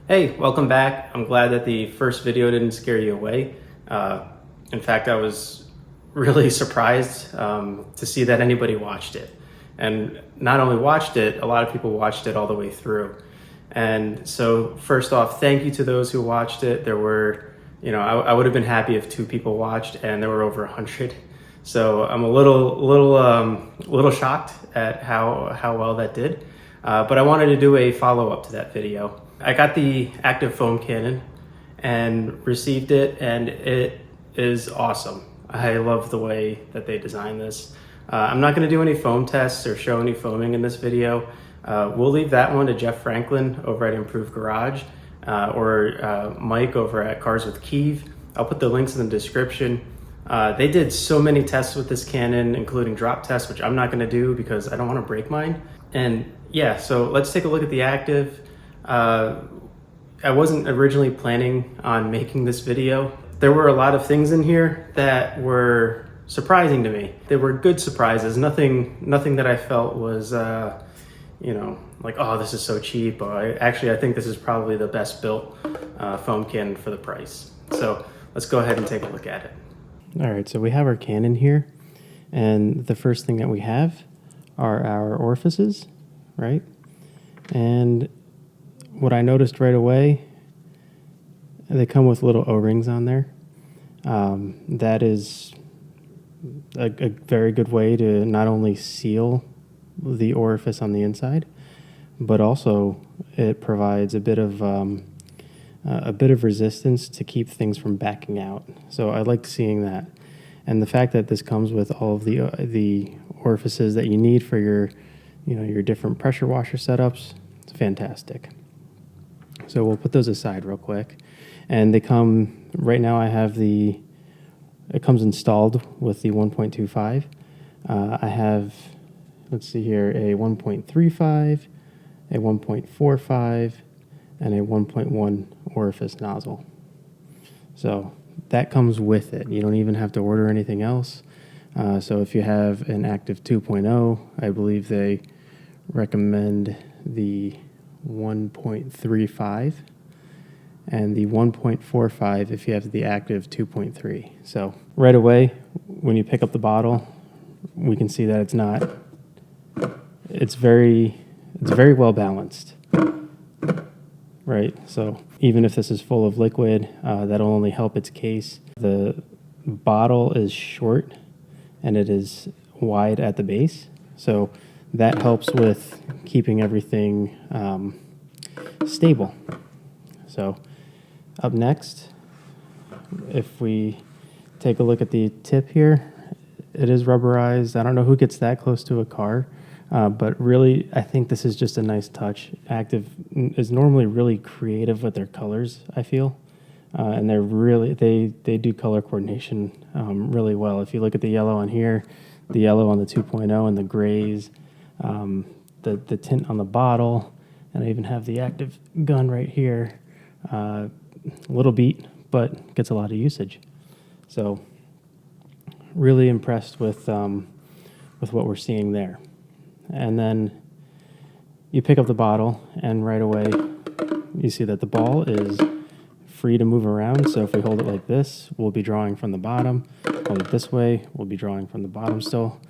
Hey, welcome back. I'm glad that the first video didn't scare you away. In fact, I was really surprised to see that anybody watched it. And not only watched it, a lot of people watched it all the way through. And so first off, thank you to those who watched it. There were, I would have been happy if 2 people watched, and there were over 100. So I'm a little shocked at how well that did. But I wanted to do a follow-up to that video. I got the active foam cannon and received it, and it is awesome. I love the way that they designed this. I'm not going to do any foam tests or show any foaming in this video. We'll leave that one to Jeff Franklin over at Improved Garage or Mike over at Cars with Keeve. I'll put the links in the description. They did so many tests with this cannon, including drop tests, which I'm not going to do because I don't want to break mine. And yeah, so let's take a look at the active. I wasn't originally planning on making this video. There were a lot of things in here that were surprising to me. They were good surprises. Nothing that I felt was, like, oh, this is so cheap. I think this is probably the best built foam cannon for the price. So let's go ahead and take a look at it. All right, so we have our cannon here, and the first thing that we have are our orifices, right? And what I noticed right away, they come with little O-rings on there. That is a very good way to not only seal the orifice on the inside, but also it provides a bit of resistance to keep things from backing out. So I liked seeing that. And the fact that this comes with all of the orifices that you need for your different pressure washer setups, it's fantastic. So we'll put those aside real quick. And they come, right now it comes installed with the 1.25. I have, let's see here, a 1.35, a 1.45, and a 1.1 orifice nozzle. So that comes with it. You don't even have to order anything else. So if you have an Active 2.0, I believe they recommend the 1.35 and the 1.45 if you have the Active 2.3. So right away, when you pick up the bottle, we can see that it's very well balanced, right? So even if this is full of liquid, that'll only help its case. The bottle is short and it is wide at the base, so that helps with keeping everything stable. So up next, if we take a look at the tip here, it is rubberized. I don't know who gets that close to a car, but really I think this is just a nice touch. Active is normally really creative with their colors, I feel. And they do color coordination really well. If you look at the yellow on here, the yellow on the 2.0 and the grays, the tint on the bottle, and I even have the active gun right here. A little beat, but gets a lot of usage. So really impressed with what we're seeing there. And then you pick up the bottle, and right away you see that the ball is free to move around. So if we hold it like this, we'll be drawing from the bottom. Hold it this way, we'll be drawing from the bottom still.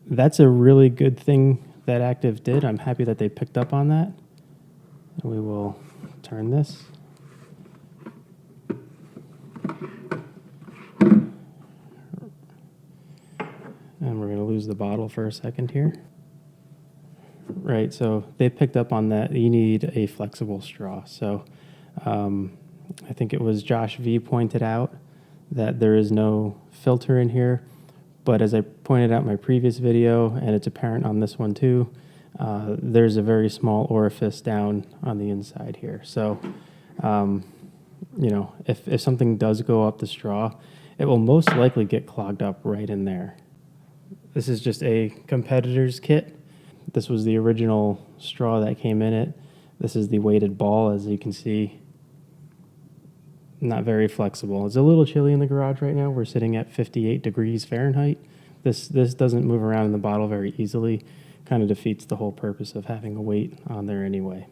That's a really good thing that Active did. I'm happy that they picked up on that. And we will turn this. And we're going to lose the bottle for a second here. Right, so they picked up on that. You need a flexible straw. So I think it was Josh V pointed out that there is no filter in here. But as I pointed out in my previous video, and it's apparent on this one too, there's a very small orifice down on the inside here. So, if something does go up the straw, it will most likely get clogged up right in there. This is just a competitor's kit. This was the original straw that came in it. This is the weighted ball, as you can see. Not very flexible. It's a little chilly in the garage right now. We're sitting at 58 degrees Fahrenheit. This doesn't move around in the bottle very easily. Kind of defeats the whole purpose of having a weight on there anyway.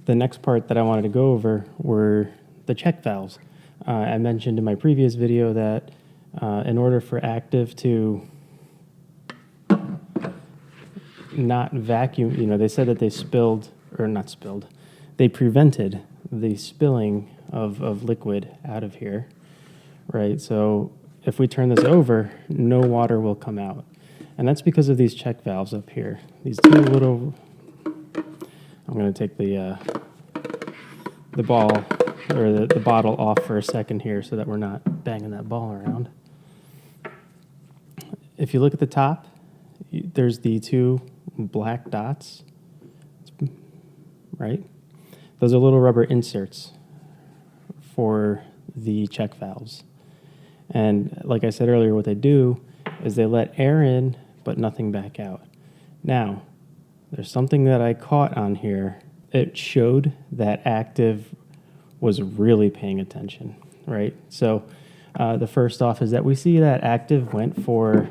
The next part that I wanted to go over were the check valves. I mentioned in my previous video that in order for Active to not vacuum, they said that they they prevented the spilling of liquid out of here, right? So if we turn this over, no water will come out. And that's because of these check valves up here. These two little, I'm gonna take the ball, or the bottle off for a second here so that we're not banging that ball around. If you look at the top, there's the two black dots, right? Those are little rubber inserts for the check valves. And like I said earlier, what they do is they let air in, but nothing back out. Now, there's something that I caught on here. It showed that Active was really paying attention, right? So the first off is that we see that Active went for,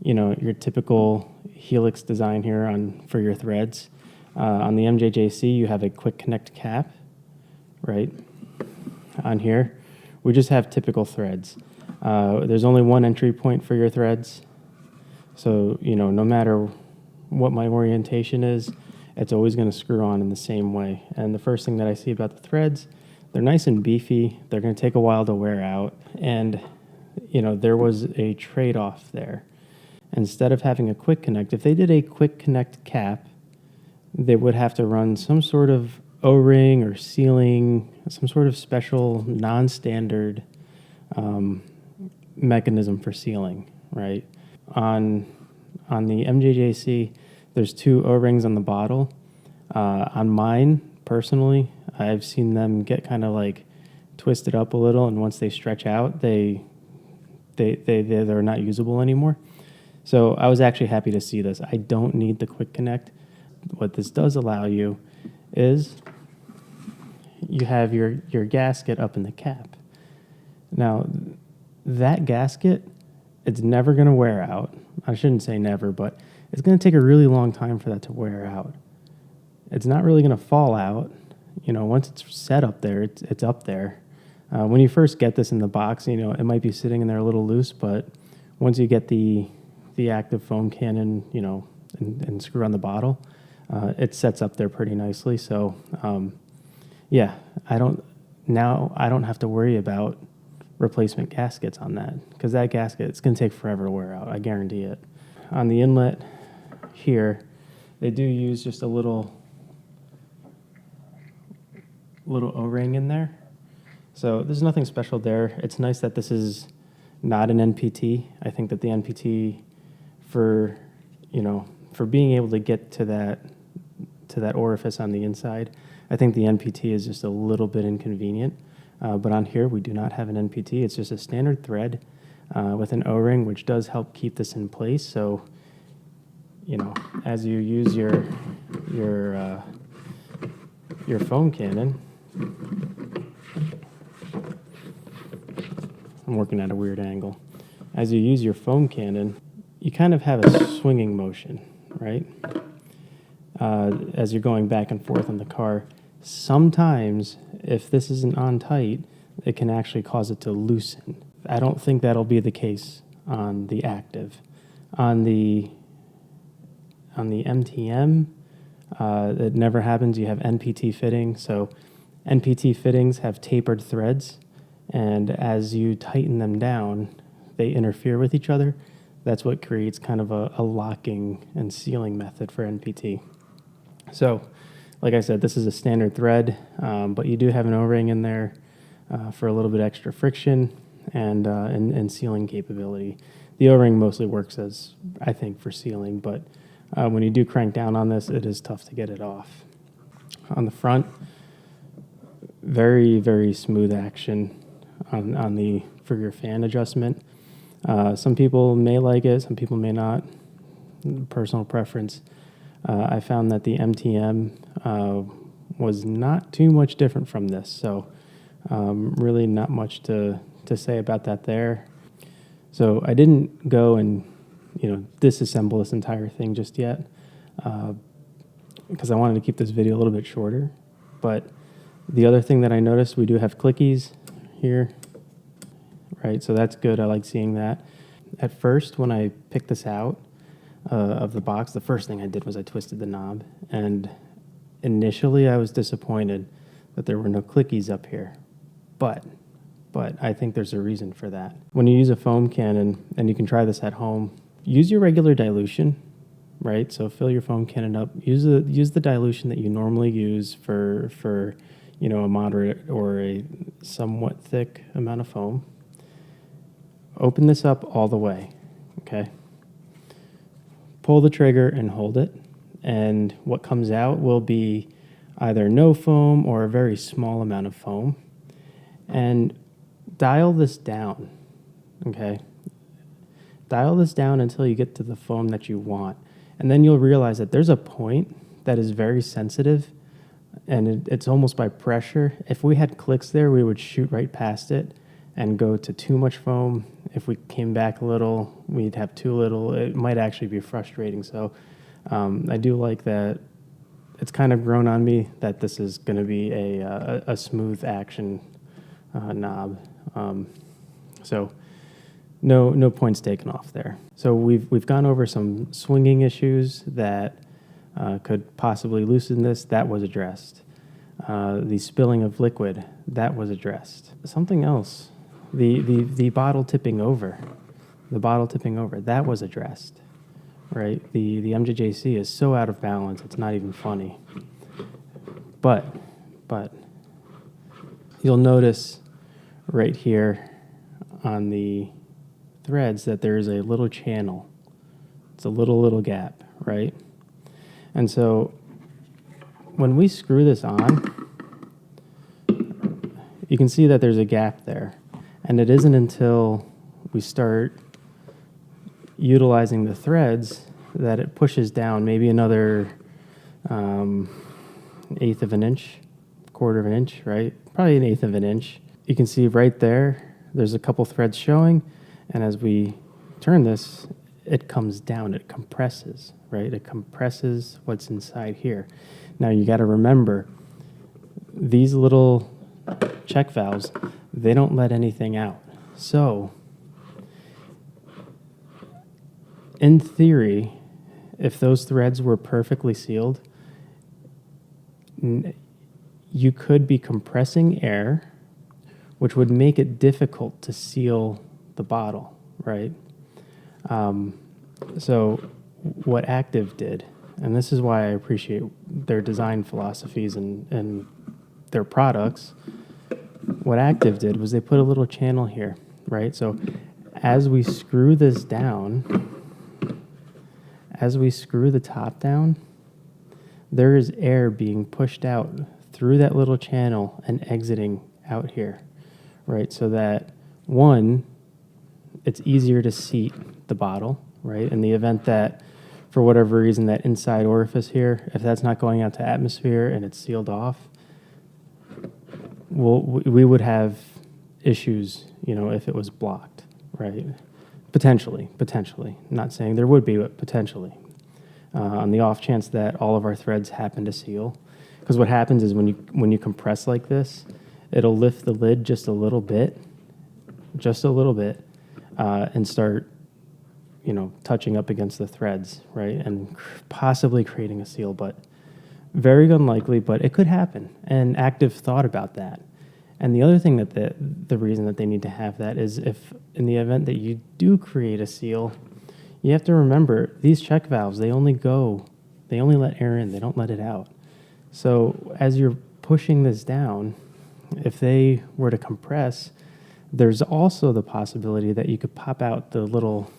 your typical helix design here for your threads. On the MJJC, you have a quick connect cap, right? On here, we just have typical threads. There's only one entry point for your threads. So, no matter what my orientation is, it's always going to screw on in the same way. And the first thing that I see about the threads, they're nice and beefy. They're going to take a while to wear out. And, there was a trade-off there. Instead of having a quick connect, if they did a quick connect cap, they would have to run some sort of O-ring or sealing, some sort of special non-standard mechanism for sealing, right? On the MJJC, there's two O-rings on the bottle. On mine, personally, I've seen them get kind of like twisted up a little, and once they stretch out, they're not usable anymore. So I was actually happy to see this. I don't need the quick connect. What this does allow you is you have your gasket up in the cap. Now, that gasket, it's never going to wear out. I shouldn't say never, but it's going to take a really long time for that to wear out. It's not really going to fall out. Once it's set up there, it's up there. When you first get this in the box, it might be sitting in there a little loose, but once you get the Active foam cannon, and screw on the bottle, it sets up there pretty nicely. So, I don't have to worry about replacement gaskets on that, because that gasket, it's going to take forever to wear out. I guarantee it. On the inlet here, they do use just a little O-ring in there. So there's nothing special there. It's nice that this is not an NPT. I think that the NPT for being able to get to that orifice on the inside, I think the NPT is just a little bit inconvenient. But on here, we do not have an NPT. It's just a standard thread with an O-ring, which does help keep this in place. So, as you use your foam cannon, I'm working at a weird angle. As you use your foam cannon, you kind of have a swinging motion, right? As you're going back and forth on the car. Sometimes, if this isn't on tight, it can actually cause it to loosen. I don't think that'll be the case on the Active. On the MTM, it never happens. You have NPT fittings. So NPT fittings have tapered threads, and as you tighten them down, they interfere with each other. That's what creates kind of a locking and sealing method for NPT. So, like I said, this is a standard thread, but you do have an O-ring in there for a little bit extra friction and sealing capability. The O-ring mostly works as, I think, for sealing, but when you do crank down on this, it is tough to get it off. On the front, very, very smooth action for your fan adjustment. Some people may like it, some people may not. Personal preference. I found that the MTM was not too much different from this, so really not much to say about that there. So I didn't go and disassemble this entire thing just yet because I wanted to keep this video a little bit shorter. But the other thing that I noticed, we do have clickies here, right? So that's good. I like seeing that. At first, when I picked this out of the box, the first thing I did was I twisted the knob. And initially, I was disappointed that there were no clickies up here. But I think there's a reason for that. When you use a foam cannon, and you can try this at home, use your regular dilution, right? So fill your foam cannon up. Use the dilution that you normally use for a moderate or a somewhat thick amount of foam. Open this up all the way, okay? Pull the trigger and hold it, and what comes out will be either no foam or a very small amount of foam. And dial this down, okay? Dial this down until you get to the foam that you want. And then you'll realize that there's a point that is very sensitive, and it's almost by pressure. If we had clicks there, we would shoot right past it and go to too much foam. If we came back a little, we'd have too little. It might actually be frustrating. So I do like that. It's kind of grown on me that this is going to be a smooth action knob. So no points taken off there. So we've gone over some swinging issues that could possibly loosen this. That was addressed. The spilling of liquid, that was addressed. Something else, the bottle tipping over. The bottle tipping over, that was addressed, right? The MJJC is so out of balance, it's not even funny. But you'll notice right here on the threads that there is a little channel. It's a little gap, right? And so when we screw this on, you can see that there's a gap there. And it isn't until we start utilizing the threads that it pushes down maybe another eighth of an inch, quarter of an inch, right? Probably an eighth of an inch. You can see right there, there's a couple threads showing. And as we turn this, it comes down, it compresses, right? It compresses what's inside here. Now you got to remember, these little check valves, they don't let anything out. So, in theory, if those threads were perfectly sealed, you could be compressing air, which would make it difficult to seal the bottle, right? So what Active did, and this is why I appreciate their design philosophies and their products, what Active did was they put a little channel here, right? So as we screw this down, as we screw the top down, there is air being pushed out through that little channel and exiting out here, right? So that, one, it's easier to seat the bottle, right? In the event that, for whatever reason, that inside orifice here, if that's not going out to atmosphere and it's sealed off, we would have issues, if it was blocked, right? Potentially. Not saying there would be, but potentially. On the off chance that all of our threads happen to seal. Because what happens is when you compress like this, it'll lift the lid just a little bit, and start, touching up against the threads, right? And possibly creating a seal, but very unlikely, but it could happen. And Active thought about that. And the other thing that the reason that they need to have that is if in the event that you do create a seal, you have to remember these check valves, they only let air in, they don't let it out. So as you're pushing this down, if they were to compress, there's also the possibility that you could pop out the little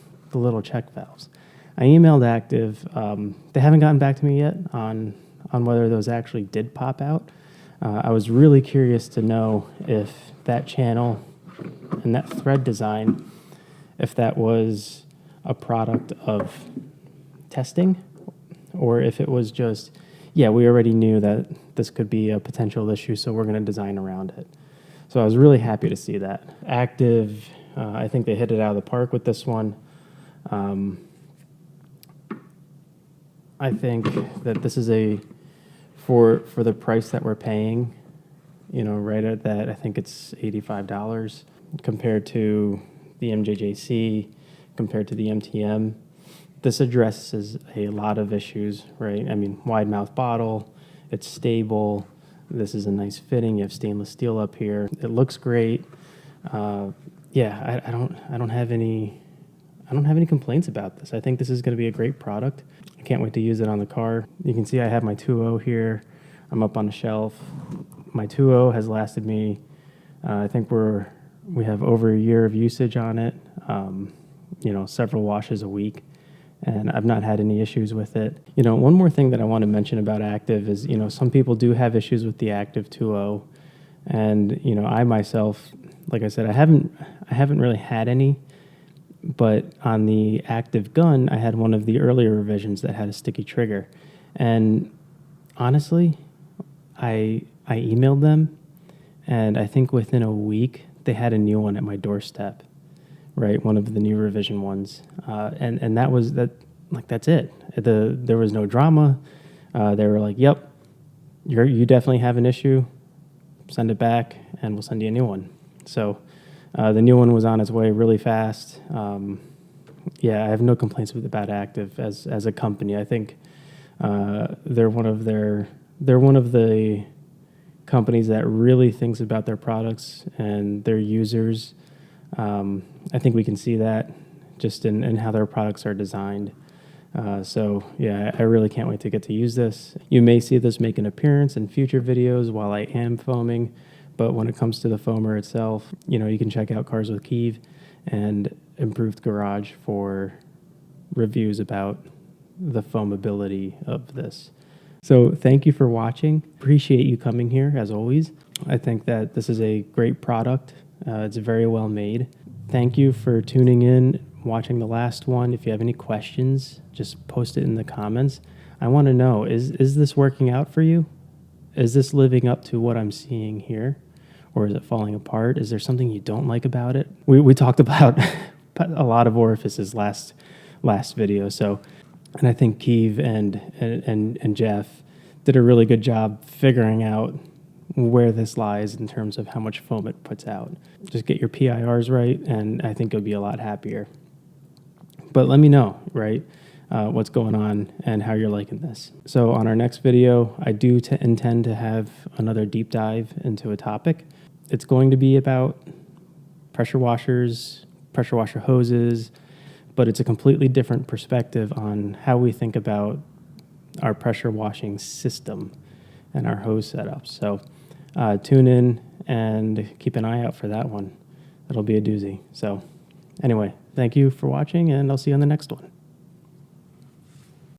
check valves. I emailed Active. They haven't gotten back to me yet on whether those actually did pop out. I was really curious to know if that channel and that thread design, if that was a product of testing, or if it was just, we already knew that this could be a potential issue, so we're going to design around it. So I was really happy to see that. Active, I think they hit it out of the park with this one. I think that this is a for the price that we're paying, you know, right at that, I think it's $85 compared to the MJJC, compared to the MTM. This addresses a lot of issues, right? I mean, wide mouth bottle, it's stable. This is a nice fitting. You have stainless steel up here. It looks great. Yeah, I don't have any complaints about this. I think this is going to be a great product. I can't wait to use it on the car. You can see I have my 2.0 here. I'm up on the shelf. My 2.0 has lasted me, I think we have over a year of usage on it, you know, several washes a week, and I've not had any issues with it. You know, one more thing that I want to mention about Active is, you know, some people do have issues with the Active 2.0, and, you know, I myself, like I said, I haven't really had any, but on the Active gun, I had one of the earlier revisions that had a sticky trigger, and honestly, I emailed them, and I think within a week they had a new one at my doorstep, right? One of the new revision ones, and that was that. Like that's it. There was no drama. They were like, "Yep, you definitely have an issue. Send it back, and we'll send you a new one." So the new one was on its way really fast. Yeah, I have no complaints about Active as a company. I think they're one of the companies that really thinks about their products and their users. I think we can see that just in how their products are designed. So yeah, I really can't wait to get to use this. You may see this make an appearance in future videos while I am foaming, but when it comes to the foamer itself, you know, you can check out Cars with Keeve and Improved Garage for reviews about the foamability of this. So thank you for watching. Appreciate you coming here as always. I think that this is a great product. It's very well made. Thank you for tuning in, watching the last one. If you have any questions, just post it in the comments. I want to know, is this working out for you? Is this living up to what I'm seeing here? Or is it falling apart? Is there something you don't like about it? We talked about a lot of orifices last video. So, and I think Keeve and Jeff did a really good job figuring out where this lies in terms of how much foam it puts out. Just get your PIRs right, and I think you'll be a lot happier. But let me know, right, what's going on and how you're liking this. So on our next video, I do intend to have another deep dive into a topic. It's going to be about pressure washers, pressure washer hoses, but it's a completely different perspective on how we think about our pressure washing system and our hose setup. So tune in and keep an eye out for that one. It'll be a doozy. So anyway, thank you for watching, and I'll see you on the next one.